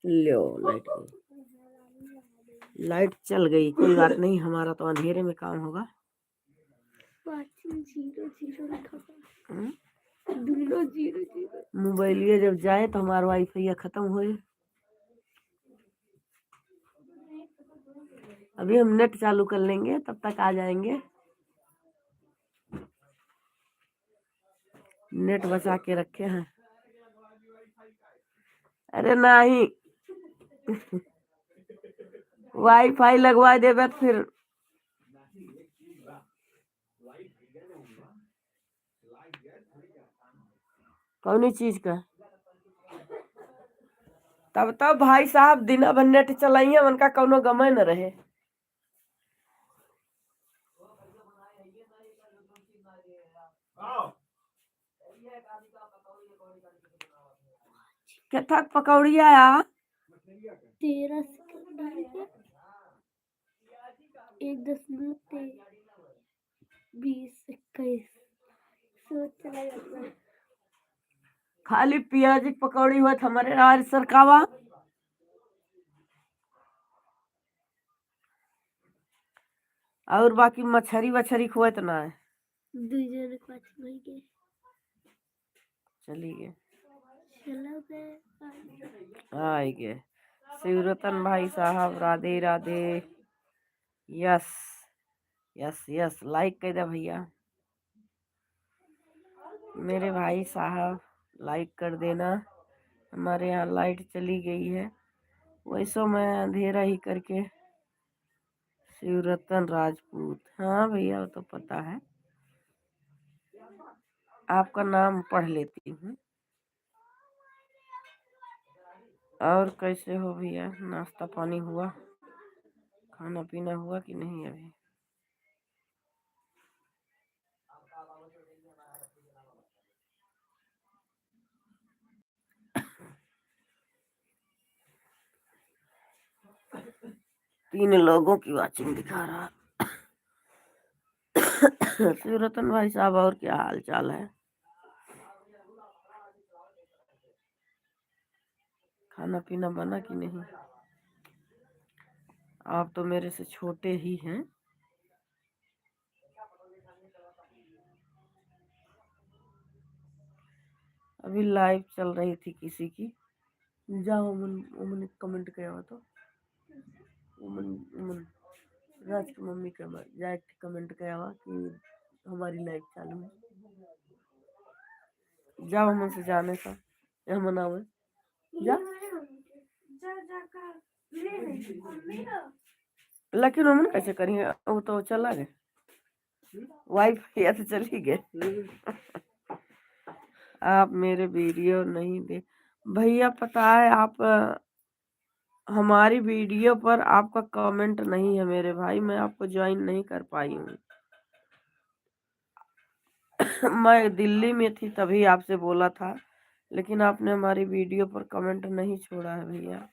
लो light गई, light चल गई, कोई बात नहीं, हमारा तो अंधेरे में काम होगा। मोबाइल जब जाए तो हमारा वाईफाई खत्म होए। अभी हम नेट चालू कर लेंगे, तब तक आ जाएंगे। नेट बचा के रखे हैं। अरे नहीं वाईफाई लगवा देबे तो फिर कौन चीज का तब भाई साहब दिन भर नेट चलाइए, उनका कोनो गमे न रहे। कथा पकौड़ी आया 13 सेकंड 1.20 21 सोच चला जाता है। खाली प्याज की पकौड़ी हुआ हमारे आज सरकावा। और बाकी मछरी वछरी खुआत ना है। चली गए आई गए। शिवरतन भाई साहब Radhe Radhe. Yes yes yes, like कर दे भैया मेरे भाई साहब, लाइक कर देना। हमारे यहाँ लाइट चली गई है, वैसे मैं अंधेरा ही करके। शिवरतन राजपूत, हाँ भैया वो तो पता है, आपका नाम पढ़ लेती हूँ। और कैसे हो भैया, नाश्ता पानी हुआ, खाना पीना हुआ कि नहीं अभी? तीन लोगों की वाचिंग दिखा रहा। शिवरतन भाई साहब और क्या हाल चाल है? खाना पीना बना कि नहीं? आप तो मेरे से छोटे ही हैं। अभी लाइव चल रही थी किसी की, जाओ उमन उमन कमेंट किया हुआ तो उमन उमन राज की मम्मी का जाए कमेंट किया हुआ कि हमारी लाइव चालू है। जाओ मन से जाने का यह मनावे जा। लेकिन उमन कैसे करेंगे, वो तो चला गए, वाईफाई तो चली गए। आप मेरे वीडियो नहीं देख भैया, पता है आप हमारी वीडियो पर आपका कमेंट नहीं है मेरे भाई, मैं आपको ज्वाइन नहीं कर पाई हूँ। मैं दिल्ली में थी तभी आपसे बोला था, लेकिन आपने हमारी वीडियो पर कमेंट नहीं छोड़ा है भैया।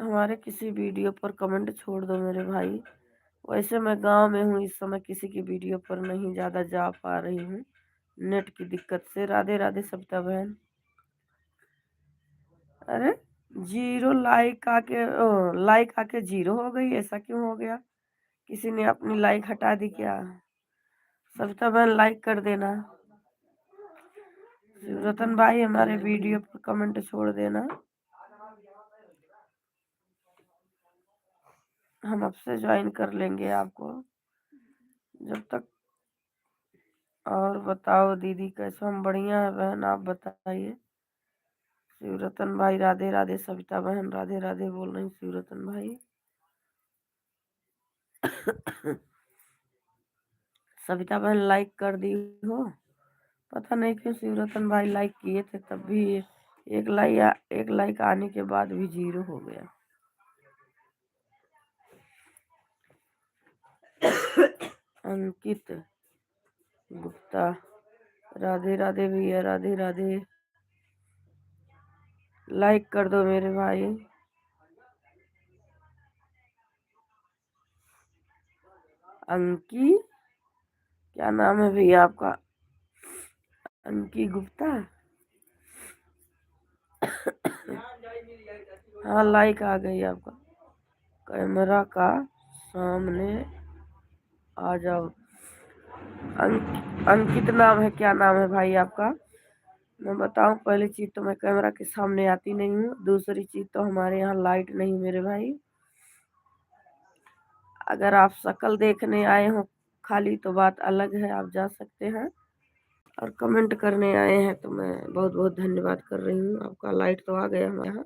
हमारे किसी वीडियो पर कमेंट छोड़ दो मेरे भाई। वैसे मैं गांव में हूँ इस समय, किसी की वीडियो पर नहीं ज़्यादा जा पा रही हूँ नेट की दिक्कत से। राधे राधे सविता बहन। अरे जीरो लाइक आके लाइक आके जीरो हो गई, ऐसा क्यों हो गया? किसी ने अपनी लाइक हटा दी क्या? सविता बहन लाइक कर देना। रतन भाई हमारे वीडियो पर कमेंट छोड़ देना, हम आपसे ज्वाइन कर लेंगे आपको जब तक। और बताओ दीदी कैसे? हम बढ़िया है बहन, आप बताइए। शिवरतन भाई राधे राधे, सविता बहन राधे राधे बोल रही। शिवरतन भाई सविता बहन लाइक कर दी हो, पता नहीं क्यों शिवरतन भाई लाइक किए थे तब भी एक लाइक आने के बाद भी जीरो हो गया। अंकित गुप्ता राधे राधे भैया, राधे राधे। लाइक कर दो मेरे भाई। अंकी क्या नाम है भैया आपका? अंकी गुप्ता, हाँ लाइक आ गई आपका। कैमरा का सामने आ जाओ। अंकित नाम है, क्या नाम है भाई आपका? मैं बताऊं, पहली चीज तो मैं कैमरा के सामने आती नहीं हूँ, दूसरी चीज तो हमारे यहाँ लाइट नहीं मेरे भाई। अगर आप शक्ल देखने आए हो खाली तो बात अलग है, आप जा सकते हैं। और कमेंट करने आए हैं तो मैं बहुत बहुत धन्यवाद कर रही हूँ आपका। लाइट तो आ गया हमारे यहाँ,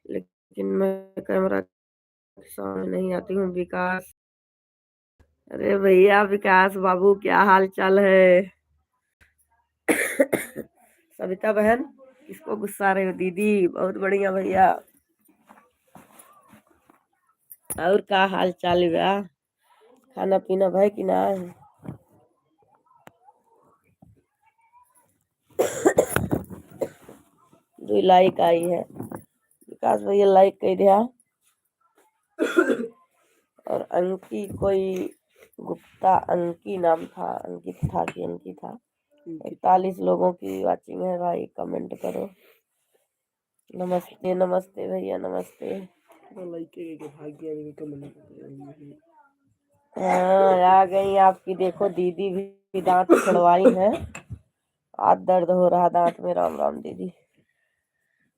लेकिन मैं कैमरा के सामने नहीं आती हूँ। विकास, अरे भैया विकास बाबू, क्या हाल चाल है? सविता बहन, किसको गुस्सा रहे हो? दीदी बहुत बढ़िया भैया। और का हाल चाल बा? खाना पीना भाई कि ना? दो लाइक आई है। विकास भैया लाइक कर दिया। और अंकी कोई गुप्ता, अंकी नाम था, अंकित था कि अंकी था। 41 लोगों की वाचिंग है भाई, कमेंट करो। नमस्ते नमस्ते भैया, नमस्ते। हाँ आ गई आपकी, देखो दीदी भी दांत छुड़वाई है। आज दर्द हो रहा दांत में। राम राम दीदी।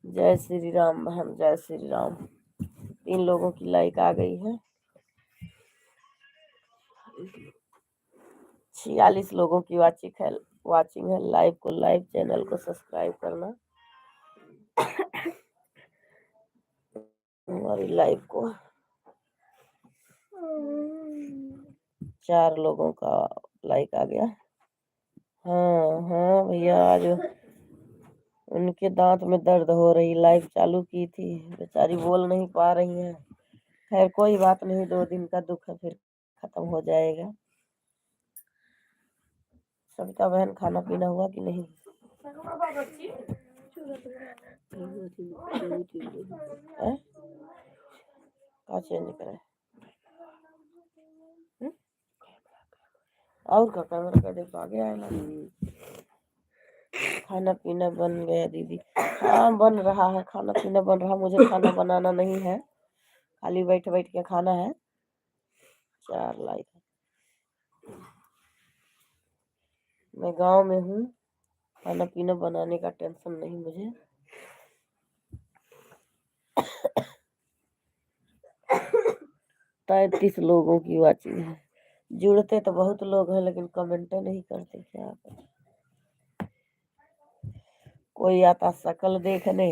जय श्री राम बहन, जय श्री राम। 3 लोगों की लाइक आ गई है। 46 लोगों की वाचिंग है। लाइव चैनल को सब्सक्राइब करना हमारी लाइव को। 4 लोगों का लाइक आ गया। हाँ हाँ भैया, आज उनके दांत में दर्द हो रही, लाइव चालू की थी, बेचारी बोल नहीं पा रही है। खैर कोई बात नहीं, 2 दिन का दुख है, फिर खत्म हो जाएगा। सविता बहन, खाना पीना हुआ कि नहीं? का चेंज करे? और का कैमरा का देखो आगे आए ना। खाना पीना बन गया दीदी? हाँ बन रहा है, खाना पीना बन रहा। मुझे खाना बनाना नहीं है, खाली बैठ बैठ के खाना है। 4 लाइक। मैं गांव में हूँ, खाना पीना बनाने का टेंशन नहीं मुझे। 33 लोगों की वाचिंग है। जुड़ते तो बहुत लोग हैं लेकिन कमेंट नहीं करते, क्या करें? कोई आता शक्ल देखने,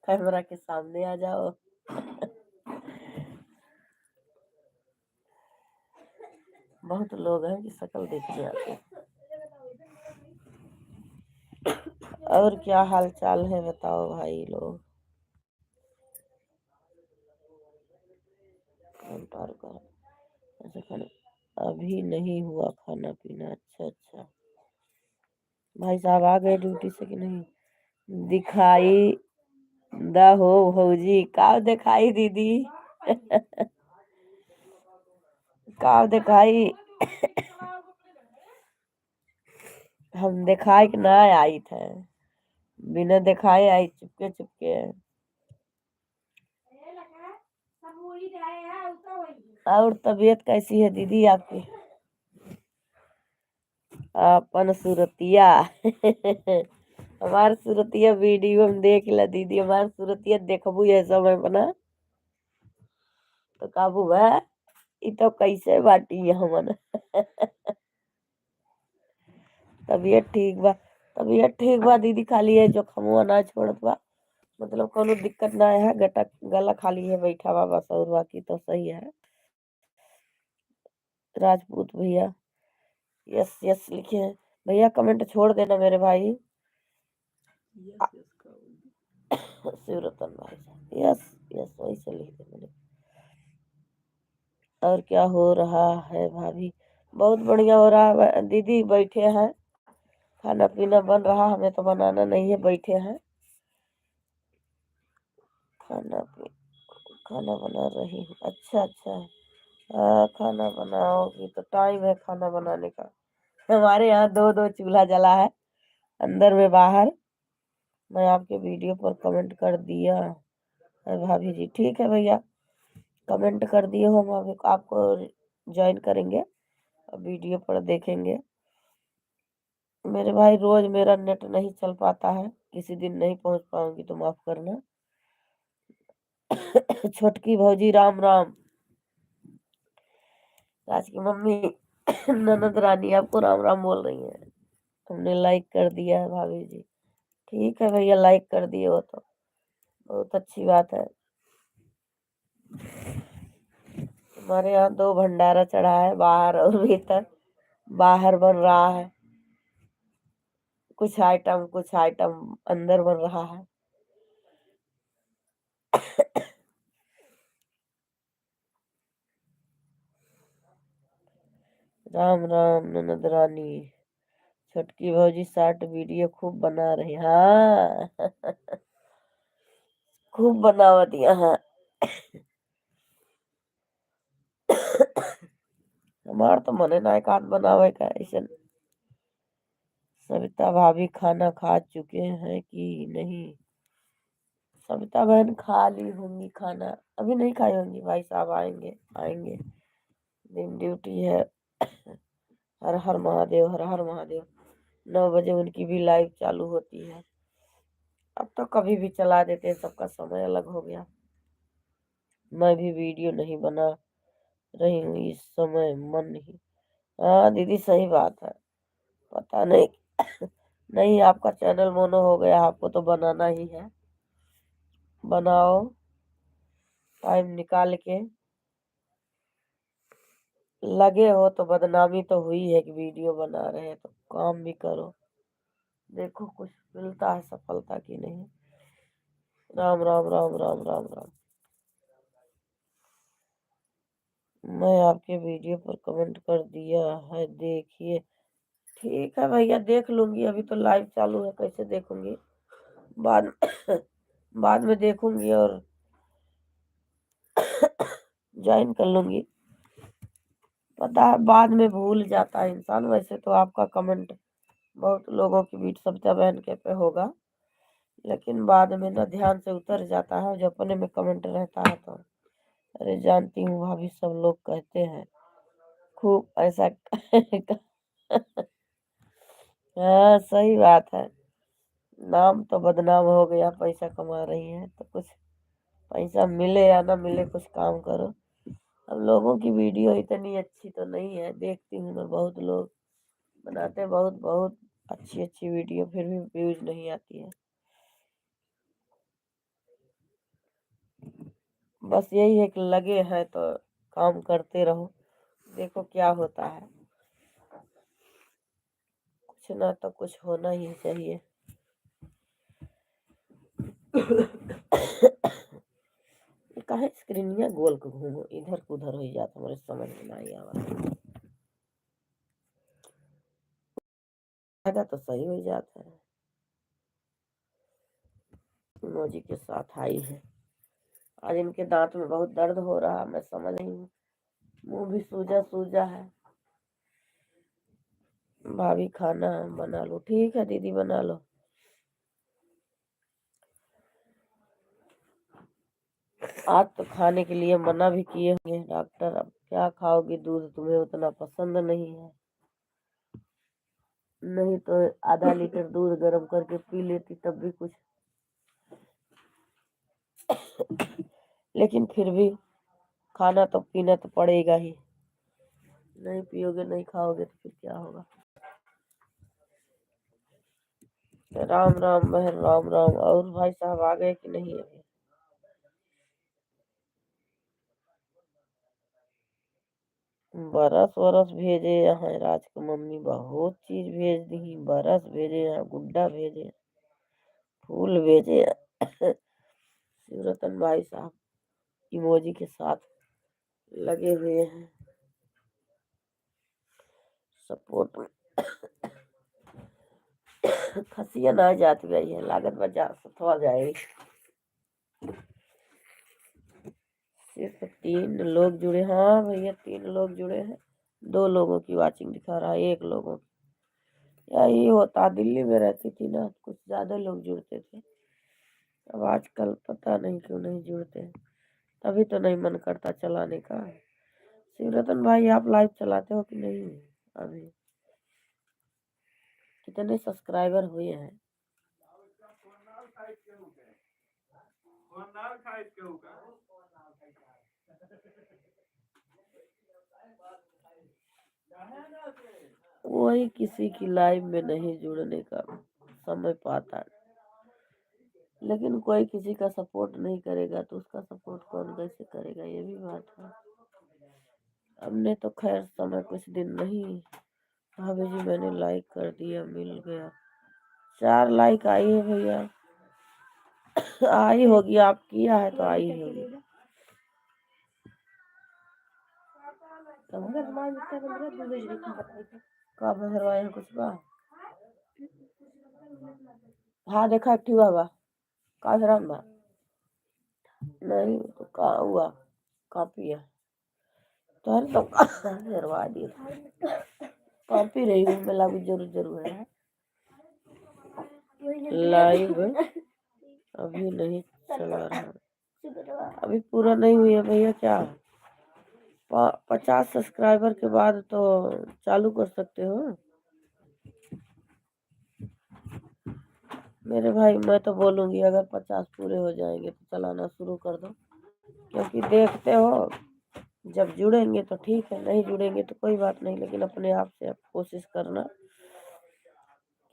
कैमरा के सामने आ जाओ। बहुत लोग हैं कि शक्ल देखने आते हैं। और क्या हाल चाल है बताओ भाई लोग। अभी नहीं हुआ खाना पीना? अच्छा अच्छा। भाई साहब आ गए ड्यूटी से कि नहीं? दिखाई दहो भौजी, का दिखाई दीदी? का दिखाई? हम दिखाई कि ना आई थे, बिना दिखाए आई, चुपके चुपके। और तबीयत कैसी है दीदी आपकी? अपन सूरतिया। हमार सूरतिया वीडियो में देख ला दीदी, हमार सूरतिया देखबू ये समय बना तो काबू है। इ तो कैसे बाटी हमन। तबीयत ठीक बा, तबीयत ठीक बा दीदी, खाली है जो खमुआ ना छोड़त बा। मतलब कोनो दिक्कत ना है, गटक गला खाली है बैठा बा बस, और बाकी तो सही है। राजपूत भैया, यस यस लिखे हैं भैया, कमेंट छोड़ देना मेरे भाई। शिवरतन भाई, यस यस वही से लिख दे मैंने। और क्या हो रहा है भाभी? बहुत बढ़िया हो रहा है दीदी, बैठे हैं, खाना पीना बन रहा, हमें तो बनाना नहीं है, बैठे हैं। खाना बना रही हूँ। अच्छा अच्छा। हाँ खाना बनाओगी तो टाइम है खाना बनाने का। हमारे यहाँ 2 2 चूल्हा जला है, अंदर में बाहर मैं आपके वीडियो पर कमेंट कर दिया है भाभी जी। ठीक है भैया, कमेंट कर दिए हो, हम आपको ज्वाइन करेंगे, वीडियो पर देखेंगे। मेरे भाई रोज मेरा नेट नहीं चल पाता है, किसी दिन नहीं पहुंच पाऊंगी तो माफ करना। छोटकी भौजी राम राम। राज की मम्मी ननद रानी आपको राम राम बोल रही है। हमने लाइक कर दिया है भाभी जी। ठीक है भैया, लाइक कर दिए हो तो बहुत अच्छी बात है। हमारे यहाँ 2 भंडारा चढ़ा है, बाहर और भीतर। बाहर बन रहा है कुछ आइटम अंदर बन रहा है। राम राम ननद रानी। छोटकी भौजी शॉर्ट वीडियो खूब बना रही। हाँ खूब बनावत यहाँ। हमार तो मने ना एक हाथ बनावे का ऐसे। सविता भाभी खाना खा चुके हैं कि नहीं? सविता बहन खा ली होंगी खाना, अभी नहीं खाई होंगी। भाई साहब आएंगे आएंगे, दिन ड्यूटी है। हर हर महादेव, हर हर महादेव। 9 बजे उनकी भी लाइव चालू होती है। अब तो कभी भी चला देते हैं, सबका समय अलग हो गया। मैं भी वीडियो नहीं बना रही हूँ इस समय, मन नहीं। हाँ दीदी सही बात है, पता नहीं। नहीं, आपका चैनल मोनो हो गया, आपको तो बनाना ही है। बनाओ, टाइम निकाल के। लगे हो तो बदनामी तो हुई है कि वीडियो बना रहे हैं, तो काम भी करो, देखो कुछ मिलता है सफलता की नहीं। राम राम राम राम राम राम। मैं आपके वीडियो पर कमेंट कर दिया है, देखिए। ठीक है भैया, देख लूंगी। अभी तो लाइव चालू है, कैसे देखूंगी? बाद बाद में देखूंगी और ज्वाइन कर लूंगी। पता है बाद में भूल जाता है इंसान। वैसे तो आपका कमेंट बहुत लोगों के बीच सविता बहन के पे होगा, लेकिन बाद में ना ध्यान से उतर जाता है। जो अपने में कमेंट रहता है तो अरे जानती हूँ भाभी, सब लोग कहते हैं खूब ऐसा। हाँ सही बात है, नाम तो बदनाम हो गया। पैसा कमा रही है तो कुछ पैसा मिले या ना मिले, कुछ काम करो। अब लोगों की वीडियो इतनी अच्छी तो नहीं है, देखती हूँ मैं, बहुत लोग बनाते हैं बहुत बहुत अच्छी अच्छी वीडियो, फिर भी व्यूज नहीं आती है। बस यही है कि लगे हैं तो काम करते रहो, देखो क्या होता है। कुछ ना तो कुछ होना ही चाहिए। काहे स्क्रीनिया गोल के घूमो, इधर उधर हो जाता, हमारे समझ में नहीं आवा। फायदा तो सही हो जाता है। इमोजी के साथ आई है। आज इनके दांत में बहुत दर्द हो रहा, मैं समझ नहीं हूँ। मुंह भी सूजा सूजा है। भाभी खाना बना लो। ठीक है दीदी, बना लो। आज तो खाने के लिए मना भी किए होंगे डॉक्टर। अब क्या खाओगी, दूध तुम्हें उतना पसंद नहीं है। नहीं तो आधा लीटर दूध गर्म करके पी लेती, तब भी कुछ। लेकिन फिर भी खाना तो पीना तो पड़ेगा ही। नहीं पियोगे, नहीं खाओगे तो फिर क्या होगा? राम राम बहन, राम राम। और भाई साहब आ गए कि नहीं अभी? बरस वरस भेजे यहाँ, राज की मम्मी बहुत चीज भेज दी। बरस भेजे यहाँ, गुड्डा भेजे, फूल भेजे। शिवरतन भाई साहब इमोजी के साथ लगे हुए हैं सपोर्ट में। खसिया ना जाती गई है, लागत बाजार सतवा जाएगी। सिर्फ 3 लोग जुड़े। हाँ भैया 3 लोग जुड़े हैं। 2 लोगों की वाचिंग दिखा रहा है, 1 लोगों की। यही होता, दिल्ली में रहती थी ना, कुछ ज्यादा लोग जुड़ते थे। अब आजकल पता नहीं क्यों नहीं जुड़ते, तभी तो नहीं मन करता चलाने का। शिवरतन भाई आप लाइव चलाते हो कि नहीं? अभी कितने सब्सक्राइबर हुए हैं? वही किसी की लाइव में नहीं जुड़ने का समय पाता, लेकिन कोई किसी का सपोर्ट नहीं करेगा तो उसका सपोर्ट कौन कैसे करेगा, ये भी बात है। हमने तो खैर समय कुछ दिन नहीं। भाभी जी मैंने लाइक कर दिया, मिल गया 4 लाइक आई है भैया। आई होगी, आप किया है तो आई होगी। का बहरवाए हैं कुछ बा? हाँ देखा ठीक हुआ बा का हराम बा नहीं तो का हुआ कॉपी है तो तो हरवा दिए कॉपी रही हूँ मैं लागू जरूर जरूर है। लाइव अभी नहीं चला रहा, अभी पूरा नहीं हुई है भैया। क्या 50 सब्सक्राइबर के बाद तो चालू कर सकते हो मेरे भाई। मैं तो बोलूंगी अगर 50 पूरे हो जाएंगे तो चलाना शुरू कर दो, क्योंकि देखते हो जब जुड़ेंगे तो ठीक है, नहीं जुड़ेंगे तो कोई बात नहीं, लेकिन अपने आप से आप कोशिश करना,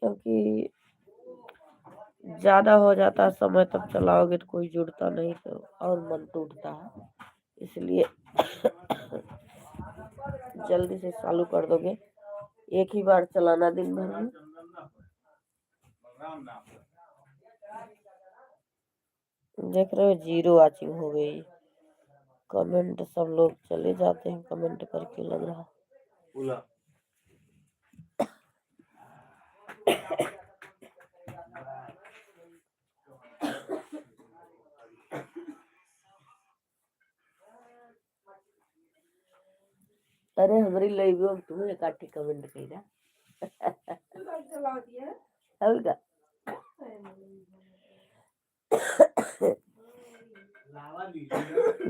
क्योंकि ज्यादा हो जाता है समय तब चलाओगे तो कोई जुड़ता नहीं तो और मन टूटता है। इसलिए जल्दी से चालू कर दोगे, एक ही बार चलाना दिन भर में। देख रहे हो 0 वॉचिंग हो गई। कमेंट सब लोग चले जाते हैं कमेंट करके, लग रहा अरे हमारी लाइव में तुम्हें काटी कमेंट कईला और का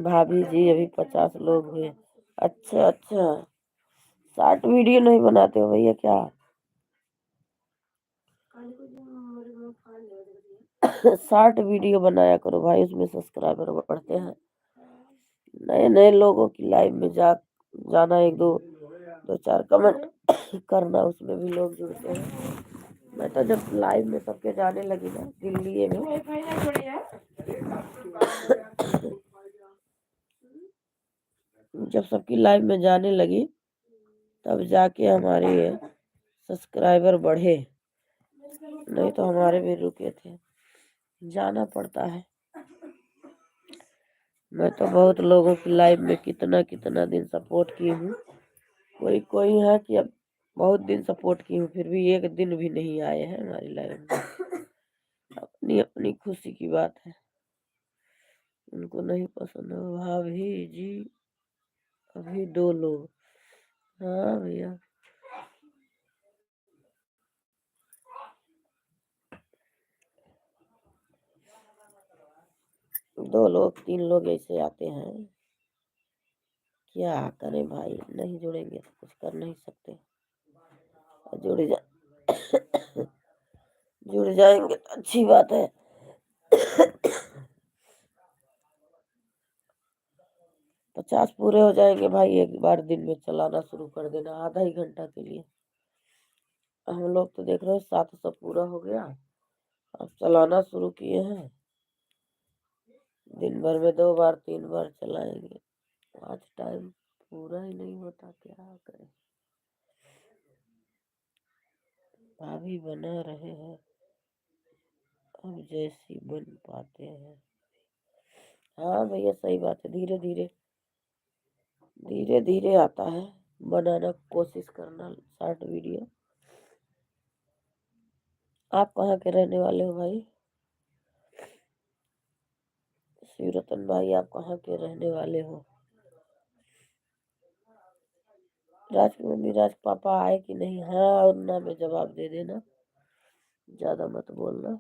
भाभी जी अभी 50 लोग हुए। अच्छा अच्छा, शॉर्ट वीडियो नहीं बनाते हो भैया क्या? शॉर्ट वीडियो बनाया करो भाई, उसमें सब्सक्राइबर बढ़ते हैं। नए नए लोगों की लाइव में जाना, एक दो दो चार कमेंट करना, उसमें भी लोग जुड़ते हैं। मैं तो जब लाइव में सबके जाने लगी ना दिल्ली में, जब सबकी लाइव में जाने लगी तब जाके हमारे सब्सक्राइबर बढ़े, नहीं तो हमारे भी रुके थे। जाना पड़ता है। मैं तो बहुत लोगों की लाइव में कितना कितना दिन सपोर्ट की हूँ। कोई कोई है कि अब बहुत दिन सपोर्ट की हूँ फिर भी एक दिन भी नहीं आए हैं हमारी लाइव में। अपनी अपनी खुशी की बात है, उनको नहीं पसंद है। भाभी जी अभी 2 लोग। हाँ भैया 2 लोग 3 लोग ऐसे आते हैं। क्या करें भाई, नहीं जुड़ेंगे तो कुछ कर नहीं सकते। जुड़ जा जुड़ जाएंगे तो अच्छी बात है। 50 पूरे हो जाएंगे भाई, एक बार दिन में चलाना शुरू कर देना आधा ही घंटा के लिए। हम लोग तो देख रहे हो 700 पूरा हो गया, अब चलाना शुरू किए हैं। दिन भर में 2 बार 3 बार चलाएंगे। आज टाइम पूरा ही नहीं होता, क्या करें। भाभी बना रहे हैं अब जैसी बन पाते हैं। हाँ भैया सही बात है, धीरे धीरे धीरे धीरे आता है, बनाना कोशिश करना शॉर्ट वीडियो। आप कहाँ के रहने वाले हो भाई? शिवरतन भाई आप कहाँ के रहने वाले हो? राज की मम्मी, राज पापा आए कि नहीं? हाँ और ना में जवाब दे देना, ज्यादा मत बोलना।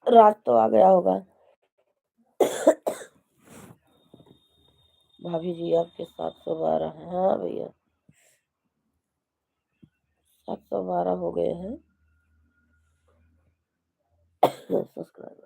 राज तो आ गया होगा। भाभी जी आपके 712, हाँ भैया 712 हो गए हैं सब्सक्राइबर।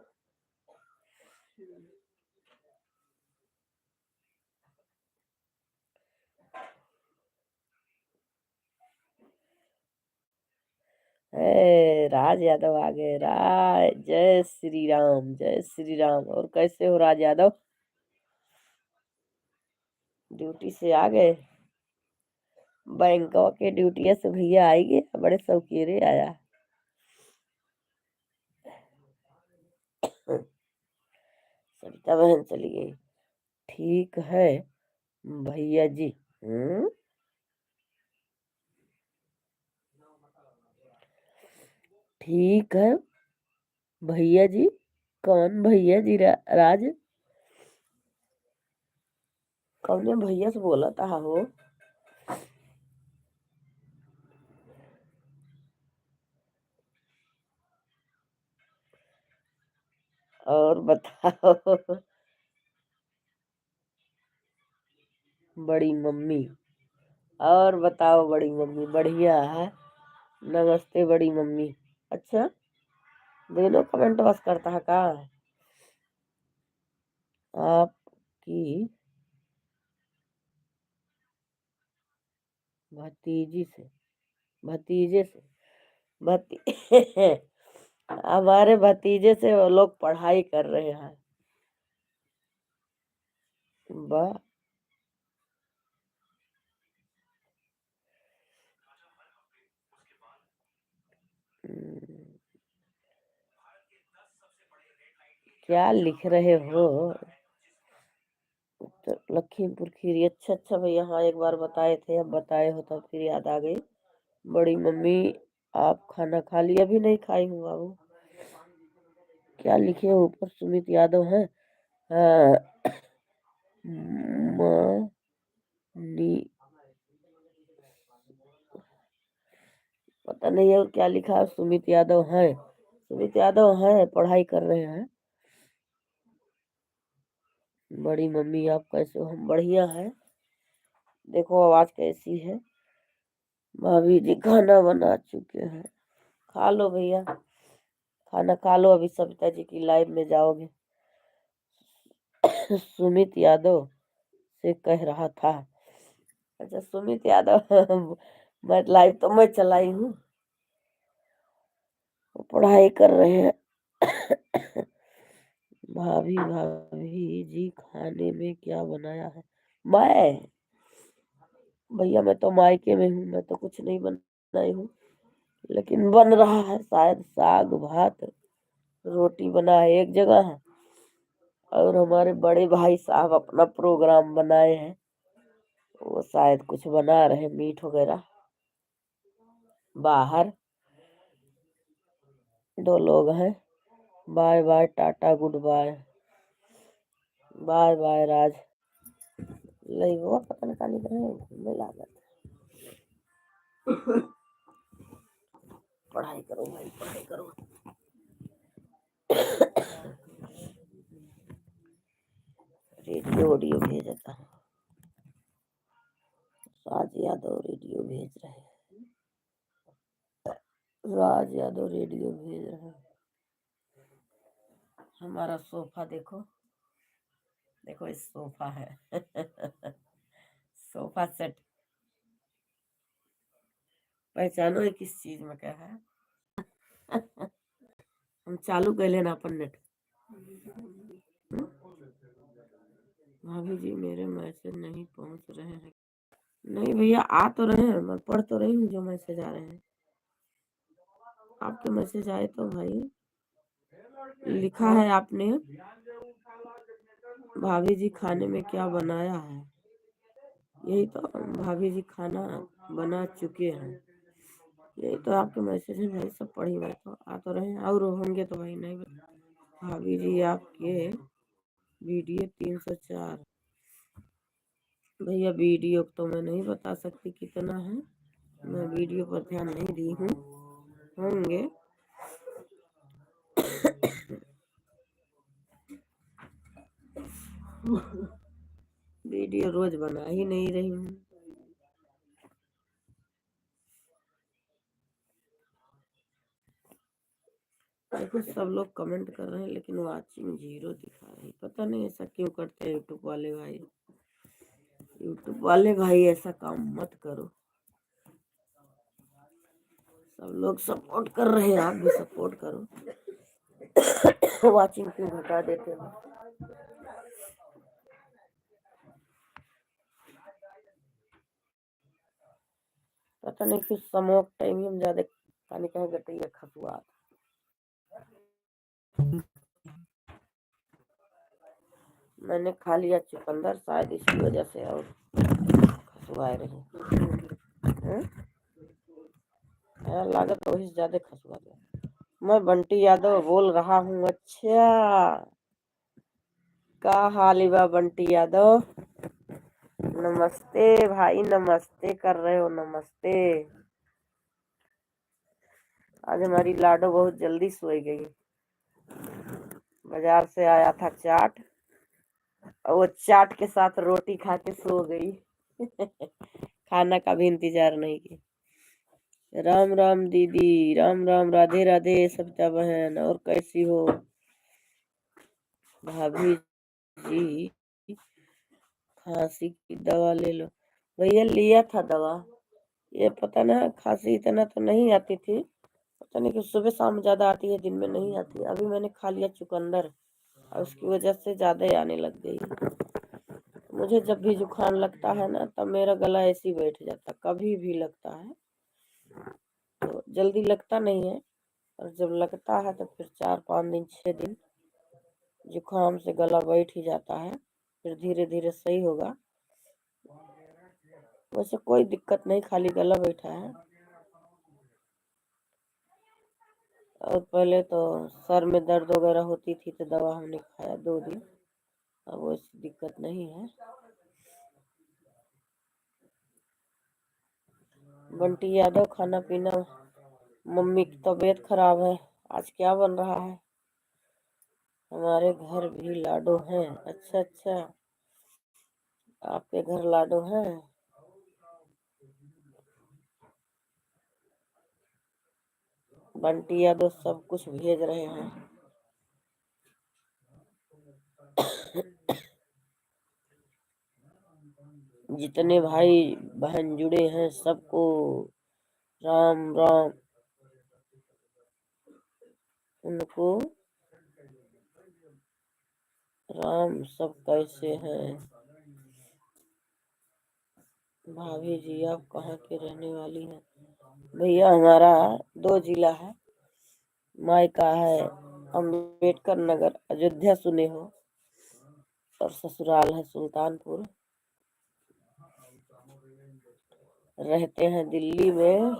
राज यादव आ गए। राज, जय श्री राम, जय श्री राम। और कैसे हो राज यादव? ड्यूटी से आ गए? बैंकॉक के ड्यूटी से भैया आएंगे, बड़े सौकेरे आया। सविता बहन चली गई। ठीक है भैया जी। ठीक है भैया जी। कौन भैया जी? राज कौन भैया से बोला था हो? और बताओ बड़ी मम्मी, और बताओ बड़ी मम्मी बढ़िया है? नमस्ते बड़ी मम्मी। अच्छा, दोनों कमेंट बस करता है का? आपकी भतीजी से, भतीजे से, भती हमारे भतीजे से वो लोग पढ़ाई कर रहे हैं। वाह, क्या लिख रहे हो? तो लखीमपुर खीरी, अच्छा अच्छा भैया, हाँ एक बार बताए थे, अब बताए हो तो फिर याद आ गई। बड़ी मम्मी आप खाना खा लिया? अभी नहीं खाई हूँ बाबू। क्या लिखे हो ऊपर? सुमित यादव है। हाँ, मनी, पता नहीं है और क्या लिखा है। सुमित यादव है, सुमित यादव है, पढ़ाई कर रहे हैं। बड़ी मम्मी आप कैसे हो? हम बढ़िया है। देखो आवाज कैसी है। भाभी जी खाना बना चुके हैं। खा लो भैया, खाना खा लो, अभी सविता जी की लाइव में जाओगे। सुमित यादव से कह रहा था। अच्छा सुमित यादव मैं लाइव तो मैं चलाई हूँ, वो पढ़ाई कर रहे हैं। भाभी, भाभी जी खाने में क्या बनाया है? मैं, भैया मैं तो मायके में हूँ, मैं तो कुछ नहीं बनाई हूँ, लेकिन बन रहा है शायद साग भात, रोटी बना है एक जगह है, और हमारे बड़े भाई साहब अपना प्रोग्राम बनाए हैं, वो शायद कुछ बना रहे मीट वगैरह। बाहर 2 लोग हैं। Bye bye tata good bye. Bye bye Raj. नहीं वो पता नहीं कहाँ निकल रहे घूमने लागत। पढ़ाई करो भाई, पढ़ाई करो। रेडियो ऑडियो भेजता हूँ। राज यादव रेडियो भेज रहे हैं। राज यादव रेडियो भेज रहे हैं। हमारा सोफा देखो, देखो इस सोफा है सोफा सेट। पहचानो ये किस चीज में क्या है? हम चालू कर लेना अपन नेट। भाभी जी मेरे मैसेज नहीं पहुंच रहे हैं। नहीं भैया आ तो रहे हैं, मैं पढ़ तो रही हूँ जो मैसेज आ रहे हैं। आपके मैसेज आए तो भाई, लिखा है आपने भाभी जी खाने में क्या बनाया है, यही तो। भाभी जी खाना बना चुके हैं, यही तो आपके मैसेज है भाई, सब पढ़ी मैं तो। आ तो रहे हैं और होंगे तो भाई नहीं भाभी जी आपके वीडियो 304 भैया वीडियो तो मैं नहीं बता सकती कितना है, मैं वीडियो पर ध्यान नहीं दी हूँ, होंगे। वीडियो रोज बना ही नहीं रही हूँ। देखो सब लोग कमेंट कर रहे हैं लेकिन वाचिंग 0 दिखा रही है, पता नहीं ऐसा क्यों करते हैं यूट्यूब वाले भाई। यूट्यूब वाले भाई ऐसा काम मत करो। सब लोग सपोर्ट कर रहे हैं, आप भी सपोर्ट करो। वाचिंग क्यों घटा देते हो? पता नहीं किस समोक टाइम हम ज्यादा पानी कहाँ गई है खसुआ। मैंने खा लिया चुकंदर, शायद इसकी वजह से और खसुआ रही। लागत तो वही ज्यादा खसुआ गया। मैं बंटी यादव बोल रहा हूँ। अच्छा, का हाल बा बंटी यादव? नमस्ते भाई, नमस्ते कर रहे हो? नमस्ते। आज हमारी लाडो बहुत जल्दी सोई गई। बाजार से आया था चाट, और वो चाट के साथ रोटी खा के सो गई। खाना का भी इंतजार नहीं की। राम राम दीदी, राम राम, राधे राधे सविता बहन, और कैसी हो भाभी जी? खांसी की दवा ले लो। भैया लिया था दवा, ये पता ना खांसी इतना तो नहीं आती थी, पता नहीं कि सुबह शाम ज्यादा आती है, दिन में नहीं आती। अभी मैंने खा लिया चुकंदर और उसकी वजह से ज्यादा आने लग गई। मुझे जब भी जुकाम लगता है ना, तब मेरा गला ऐसे ही बैठ जाता, कभी भी लगता है तो जल्दी लगता नहीं है, और जब लगता है तो फिर 4-5 दिन 6 दिन जुकाम से गला बैठ ही जाता है, फिर धीरे धीरे सही होगा। वैसे कोई दिक्कत नहीं, खाली गला बैठा है। और पहले तो सर में दर्द वगैरह होती थी तो दवा हमने खाया 2 दिन, अब वैसी दिक्कत नहीं है। बंटी यादव, खाना पीना, मम्मी की तबीयत खराब है। आज क्या बन रहा है? हमारे घर भी लाडो हैं। अच्छा अच्छा, आपके घर लाडो हैं। बंटी यादव सब कुछ भेज रहे हैं। जितने भाई बहन जुड़े हैं सबको राम राम। उनको राम। सब कैसे हैं? भाभी जी आप कहाँ के रहने वाली हैं? भैया हमारा 2 जिला है, मायका है अम्बेडकर नगर अयोध्या, सुने हो, और ससुराल है सुल्तानपुर। रहते हैं दिल्ली में।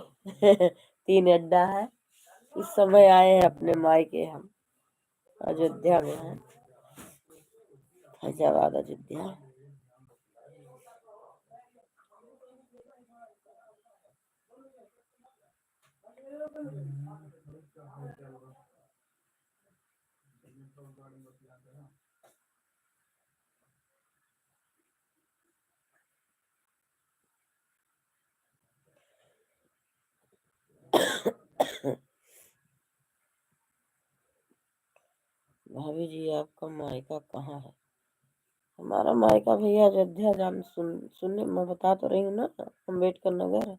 3 अड्डा है। इस समय आए हैं अपने मायके, हम अयोध्या में हैं, फैजाबाद अयोध्या। भाभी जी आपका मायका कहाँ है? हमारा मायका भैया अयोध्या, सुनने मैं बता तो रही हूँ ना, अम्बेडकर नगर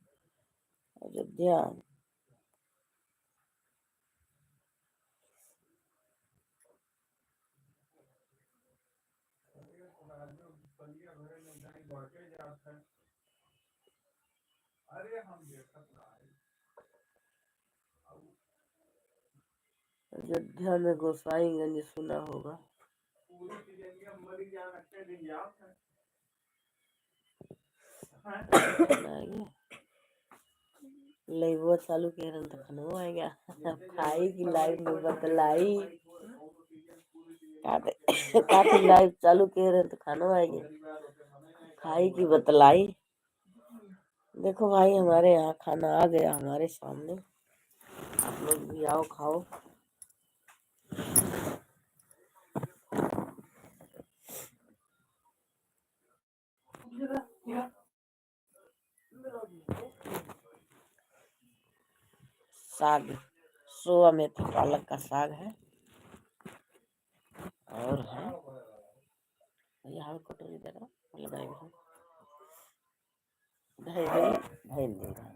अयोध्या। अयोध्या में गोसाईगंज सुना होगा। लाइव चालू के रन तो खनो आएगा। खाई की लाइव में बतलाई काफी लाइव चालू के रन तो खानो आएगी। खाई की बतलाई। देखो भाई हमारे यहाँ खाना आ गया हमारे सामने, आप लोग भी आओ खाओ। साग सोया मेथी पालक का साग है और है यहाँ कटोरी दे रहा लगाई दही दही दे रहा।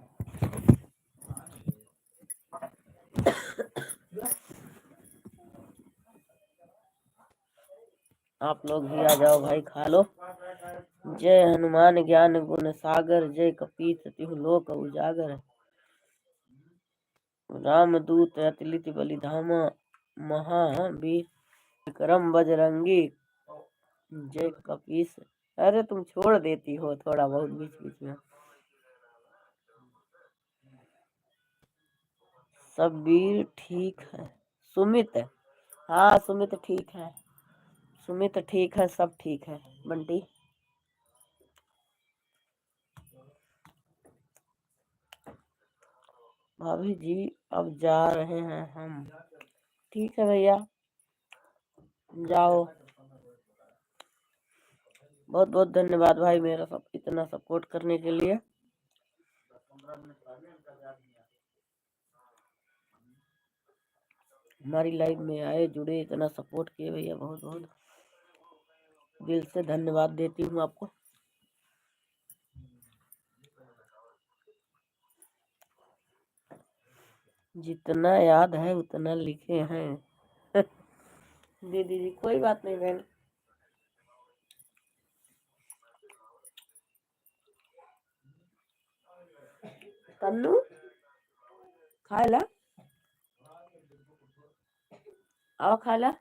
आप लोग भी आ जाओ भाई खा लो। जय हनुमान ज्ञान गुण सागर, जय कपीस तिहु लोक उजागर। रामदूत अतुलित बलि धामा, महावीर विक्रम बजरंगी, जय कपीस। अरे तुम छोड़ देती हो थोड़ा बहुत बीच बीच में। सब भी ठीक है। सुमित, हाँ सुमित ठीक है, सुमित ठीक है, सब ठीक है। बंटी भाभी जी अब जा रहे हैं हम। ठीक है भैया जाओ। बहुत बहुत धन्यवाद भाई मेरा सब इतना सपोर्ट करने के लिए। हमारी लाइफ में आए जुड़े इतना सपोर्ट किए भैया, बहुत बहुत दिल से धन्यवाद देती हूँ आपको। जितना याद है उतना लिखे हैं। दीदी जी कोई बात नहीं बहन। तन्नू खाला आओ खाला।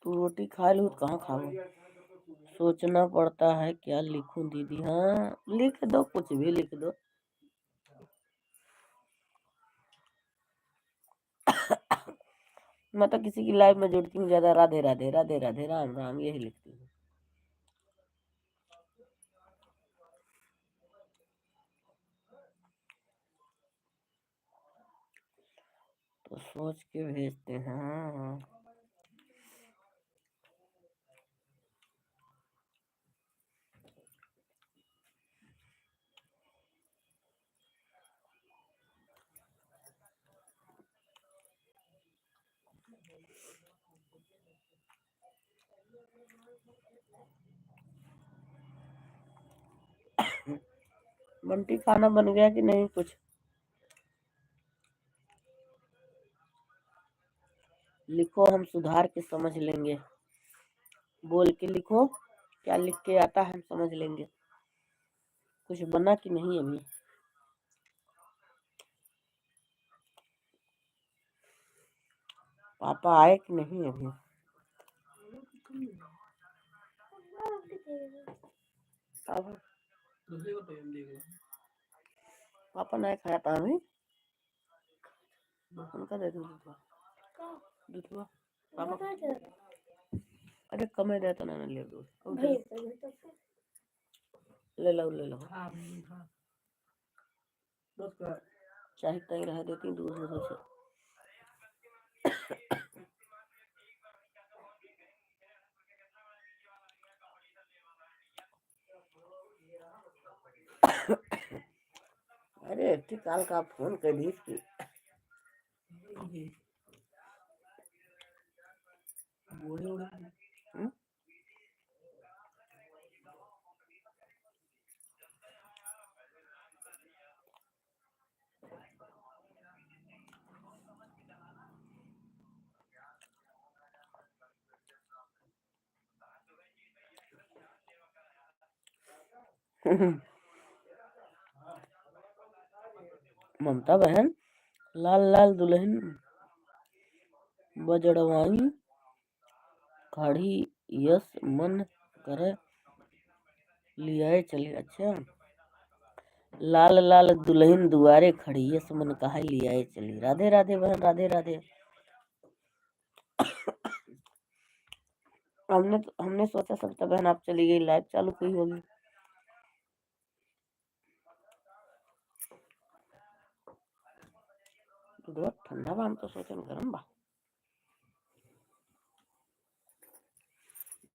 तू रोटी खा लू कहाँ खाओ। सोचना पड़ता है क्या लिखूं दीदी। हाँ लिख दो, कुछ भी लिख दो। मैं तो किसी की लाइफ में जुड़ती हूँ ज्यादा राधे राधे राधे राधे राम राम यही लिखती हूँ। तो सोच के भेजते हैं। हाँ बंटी खाना बन गया कि नहीं कुछ। लिखो हम सुधार के समझ लेंगे। बोल के लिखो क्या लिख के आता है हम समझ लेंगे। कुछ बना कि नहीं अभी। पापा आए कि नहीं अभी। अब पापा नहीं खाया था अभी। उनका दे दूँ दूध पापा। अरे कमे देता ना ले दूध ले लो ले लो। चाहे कहीं रह देती दूध में से। अरे ठीक काल का फोन कर दी थी। ममता बहन लाल लाल दुल्हन बजड़वाई खड़ी यस मन करे लियाए चले। अच्छा लाल लाल दुल्हन दुआरे खड़ी यस मन कहा लियाए चली। राधे राधे बहन राधे राधे। हमने सोचा सविता बहन आप चली गई, लाइव चालू हुई होगी। दूध ठंडा बा, हम तो सोचन गरम बा।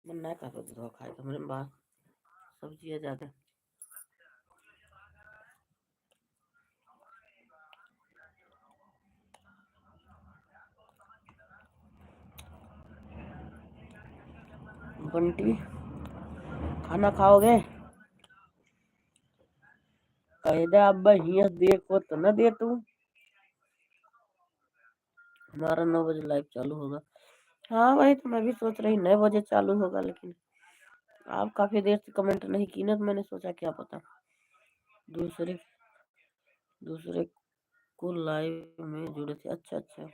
मन ना का दूध खाए तो हमरे बा सब्जी ज्यादा। बंटी खाना खाओगे? कह दे अब हिया देखो तो न दे तू। हमारा 9 बजे लाइव चालू होगा। हाँ वही तो मैं भी सोच रही 9 बजे चालू होगा, लेकिन आप काफी देर से कमेंट नहीं की ना, तो मैंने सोचा क्या पता दूसरे दूसरे को लाइव में जुड़े थे। अच्छा अच्छा,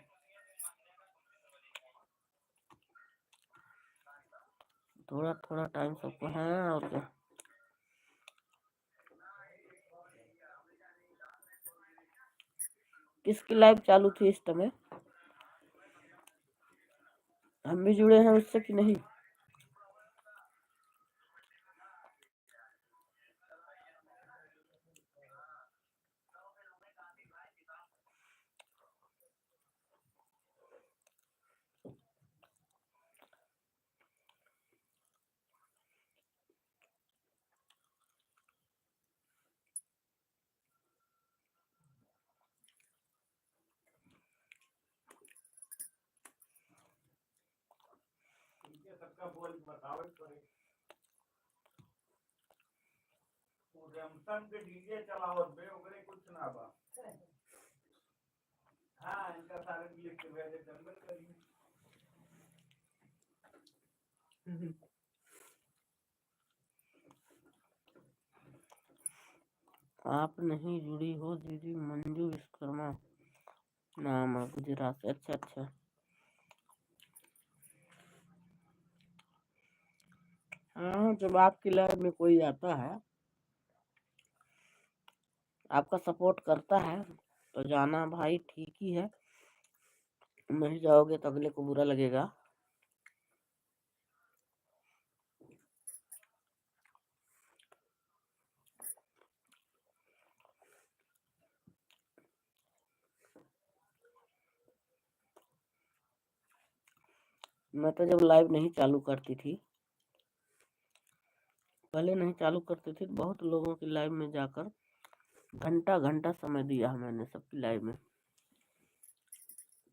थोड़ा थोड़ा टाइम सबको है और क्या। किसकी लाइव चालू थी इस समय? हम भी जुड़े हैं उससे कि नहीं? आप नहीं जुड़ी हो दीदी? मंजू विश्वकर्मा नाम है, गुजरात से। अच्छा अच्छा, हाँ जब आपकी लाइफ में कोई आता है, आपका सपोर्ट करता है, तो जाना भाई ठीक ही है। नहीं जाओगे तो अगले को बुरा लगेगा। मैं तो जब लाइव नहीं चालू करती थी, पहले नहीं चालू करती थी, बहुत लोगों की लाइव में जाकर घंटा घंटा समय दिया है मैंने सबकी लाइव में।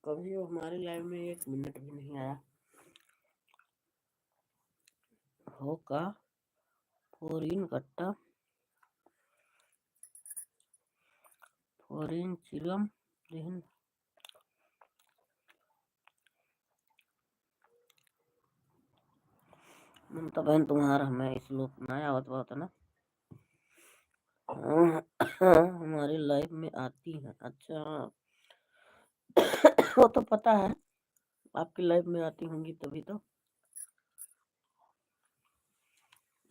कभी वो हमारी लाइव में 1 मिनट भी नहीं आया। हो का फोरिन कट्टा फोरिन चिलम दिन ममता बहन तुम्हारा हमें इस लोग ना आवत बात ना। हमारी लाइफ में आती है। अच्छा वो तो पता है, आपकी लाइफ में आती होंगी तभी तो।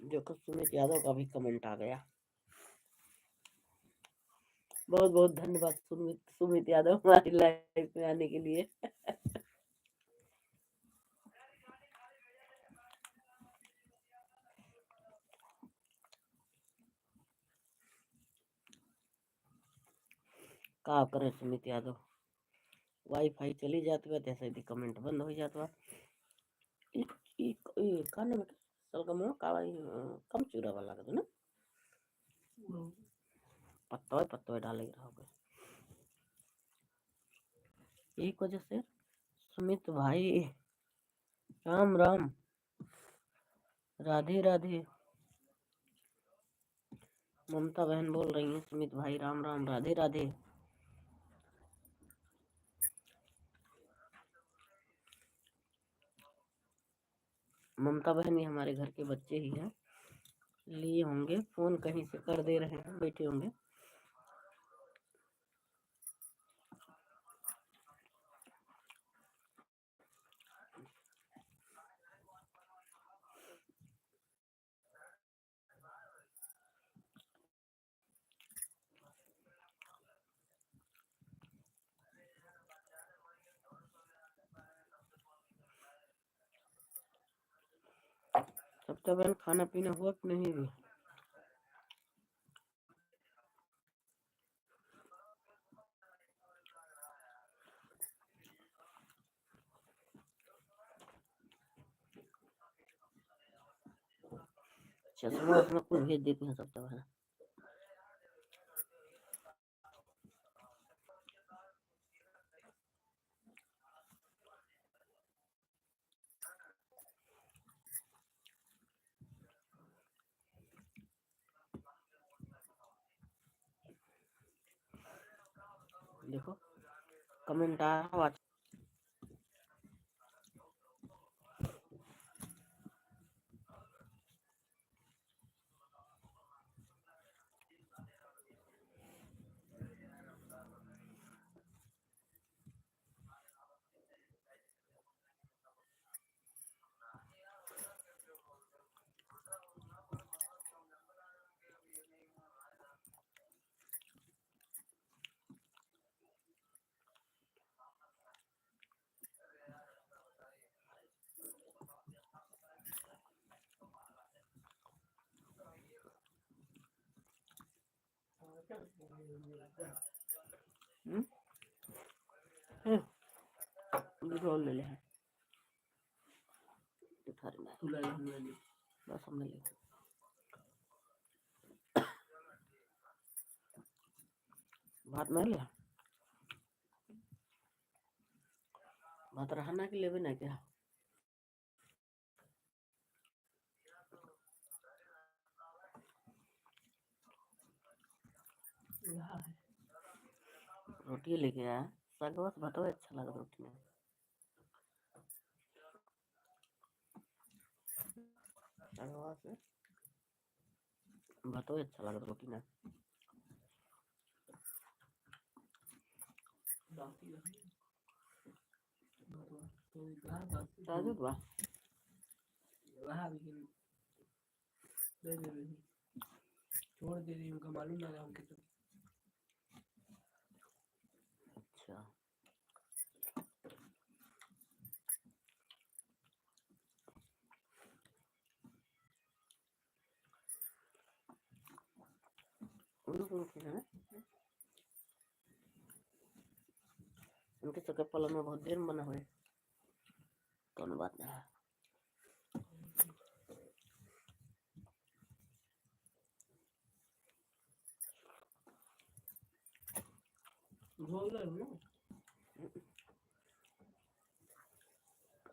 देखो सुमित यादव का भी कमेंट आ गया। बहुत बहुत धन्यवाद सुमित यादव हमारी लाइफ में आने के लिए। का करे सुमित यादव, वाईफाई चली जाती है तैसे ही कमेंट बंद हो जाता। काने में सलगम कम चूरा वाला का ना पत्तोय पत्तोय डाले रहोगे। एक वजह से सुमित भाई राम राम, राधे राधे। ममता बहन बोल रही है सुमित भाई राम राम राधे राधे। ममता बहन ये हमारे घर के बच्चे ही हैं, लिए होंगे फोन, कहीं से कर दे रहे हैं, बैठे होंगे। सब तो बहन खाना पीना हुआ कि नहीं भी? चश्मा अपना कुछ भेज देते हैं सब तो बहन। देखो कमेंट आ रहा है। रोल ले ले बस हमने ले भात नहीं लिया भात रहना के लिए भी नहीं क्या रोटी लेके आया साग बस भात अच्छा लगा रोटी में साग से भात अच्छा लगा रोटी में ताजुब बा छोड़ दे रही उनका मालूम ना हमके तो अच्छा उनके सबके पलंग में बहुत देर में बना हुआ है कौन बात नहीं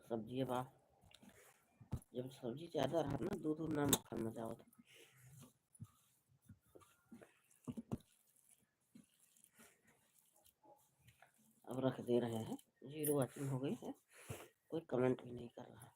सब्जी बा जब सब्जी ज्यादा रहा ना दूध ना मक्खन में जाओ अब रख दे रहे हैं 0 वाचिंग हो गई है कोई कमेंट भी नहीं कर रहा